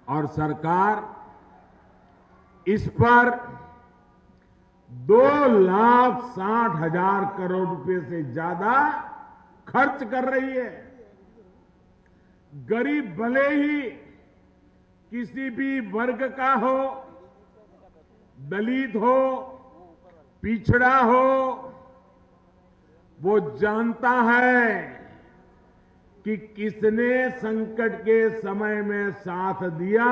और सरकार इस पर 2,60,000 करोड़ रुपए से ज्यादा खर्च कर रही है। गरीब भले ही किसी भी वर्ग का हो, दलित हो, पिछड़ा हो, वो जानता है कि किसने संकट के समय में साथ दिया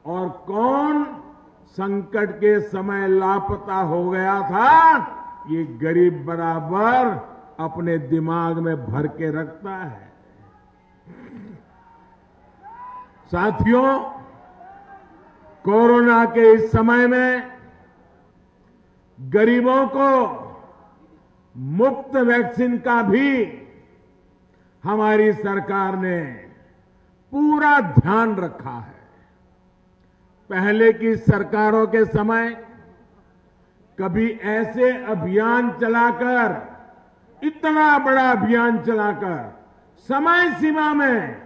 और कौन संकट के समय लापता हो गया था। ये गरीब बराबर अपने दिमाग में भर के रखता है। साथियों, कोरोना के इस समय में गरीबों को मुफ्त वैक्सीन का भी हमारी सरकार ने पूरा ध्यान रखा है। पहले की सरकारों के समय कभी ऐसे अभियान चलाकर, इतना बड़ा अभियान चलाकर समय सीमा में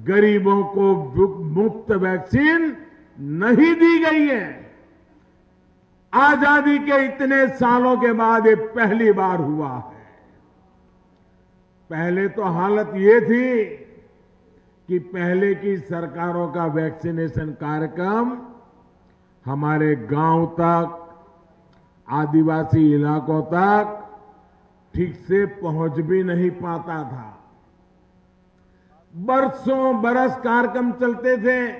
गरीबों को मुफ्त वैक्सीन नहीं दी गई है। आजादी के इतने सालों के बाद ये पहली बार हुआ है। पहले तो हालत ये थी कि पहले की सरकारों का वैक्सीनेशन कार्यक्रम हमारे गांव तक, आदिवासी इलाकों तक ठीक से पहुंच भी नहीं पाता था। बरसों बरस कार्यक्रम चलते थे,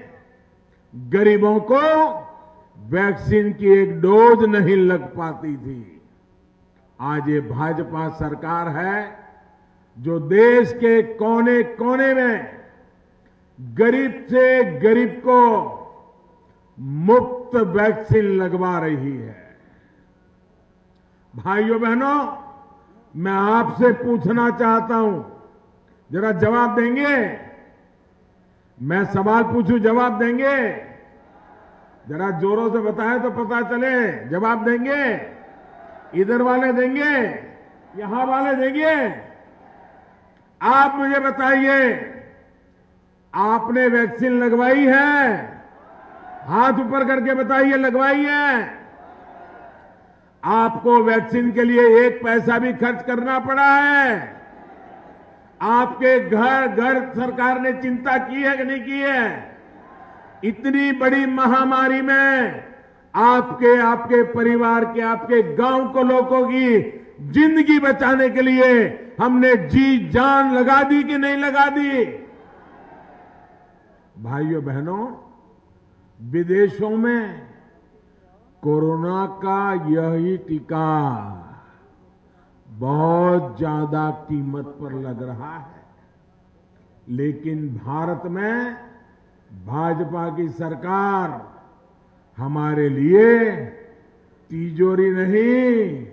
गरीबों को वैक्सीन की एक डोज नहीं लग पाती थी। आज ये भाजपा सरकार है जो देश के कोने कोने में गरीब से गरीब को मुफ्त वैक्सीन लगवा रही है। भाइयों बहनों, मैं आपसे पूछना चाहता हूं, जरा जवाब देंगे? मैं सवाल पूछूं, जवाब देंगे? जरा जोरों से बताएं तो पता चले। जवाब देंगे? इधर वाले देंगे, यहां वाले देंगे? आप मुझे बताइए, आपने वैक्सीन लगवाई है? हाथ ऊपर करके बताइए, लगवाई है? आपको वैक्सीन के लिए एक पैसा भी खर्च करना पड़ा है? आपके घर घर सरकार ने चिंता की है कि नहीं की है? इतनी बड़ी महामारी में आपके परिवार के, आपके गांव को, लोगों की जिंदगी बचाने के लिए हमने जी जान लगा दी कि नहीं लगा दी? भाइयों बहनों, विदेशों में कोरोना का यही टीका बहुत ज्यादा कीमत पर लग रहा है, लेकिन भारत में भाजपा की सरकार हमारे लिए तिजोरी नहीं,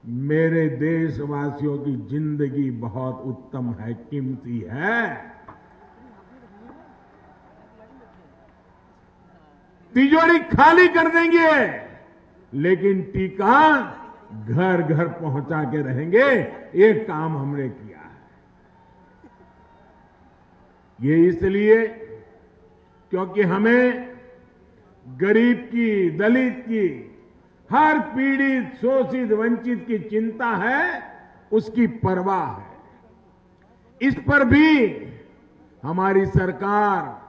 मेरे देशवासियों की जिंदगी बहुत उत्तम है, कीमती है। तिजोरी खाली कर देंगे, लेकिन टीका घर घर पहुंचा के रहेंगे। ये काम हमने किया है। ये इसलिए क्योंकि हमें गरीब की, दलित की, हर पीड़ित, शोषित, वंचित की चिंता है, उसकी परवाह है। इस पर भी हमारी सरकार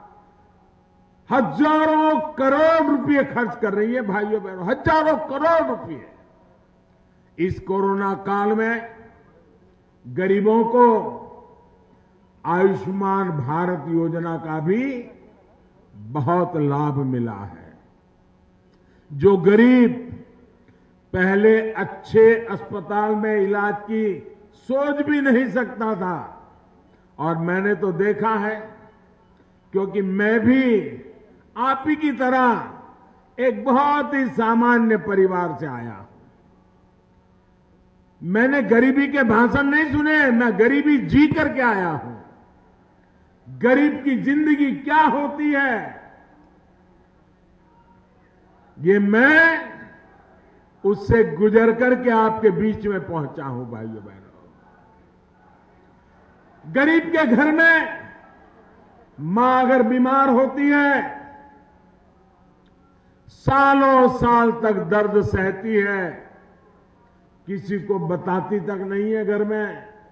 हजारों करोड़ रुपए खर्च कर रही है। भाइयों बहनों, हजारों करोड़ रुपए इस कोरोना काल में गरीबों को आयुष्मान भारत योजना का भी बहुत लाभ मिला है। जो गरीब पहले अच्छे अस्पताल में इलाज की सोच भी नहीं सकता था, और मैंने तो देखा है, क्योंकि मैं भी आप ही की तरह एक बहुत ही सामान्य परिवार से आया हूं। मैंने गरीबी के भाषण नहीं सुने, मैं गरीबी जी करके आया हूं। गरीब की जिंदगी क्या होती है, ये मैं उससे गुजर करके आपके बीच में पहुंचा हूं। भाइयों बहनों, गरीब के घर में मां अगर बीमार होती है, सालों साल तक दर्द सहती है, किसी को बताती तक नहीं है घर में।